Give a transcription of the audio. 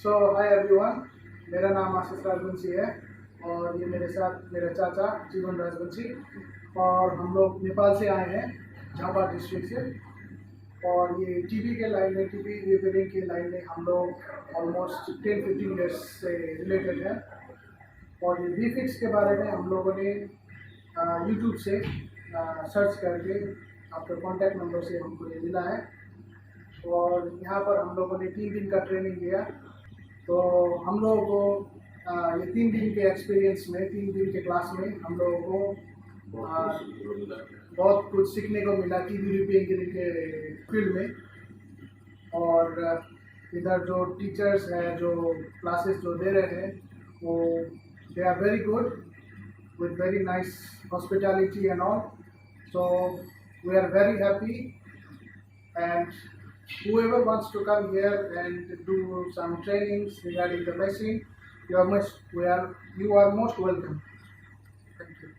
सो hi everyone, मेरा नाम आशीष राजवंशी है और ये मेरे साथ मेरे चाचा जीवन राजवंशी और हम लोग नेपाल से आए हैं, झापा डिस्ट्रिक्ट से। और ये टीवी के लाइन में, टीवी रिपेयरिंग के लाइन में हम लोग ऑलमोस्ट 10-15 ईयर्स से रिलेटेड हैं। और ये वीफिक्स के बारे में हम लोगों ने यूट्यूब से सर्च करके आपके कॉन्टैक्ट नंबर से हमको ये मिला है। और यहाँ पर हम लोगों ने 3 दिन का ट्रेनिंग लिया। तो हम लोगों को ये 3 दिन के एक्सपीरियंस में, 3 दिन के क्लास में हम लोगों को बहुत कुछ सीखने को मिला टीवी रिपेयरिंग के फील्ड में। और इधर जो टीचर्स हैं, जो क्लासेस जो दे रहे हैं, वो they are very good with very nice hospitality and all. So we are very happy, and whoever wants to come here and do some trainings regarding the machine, you are most welcome. Thank you.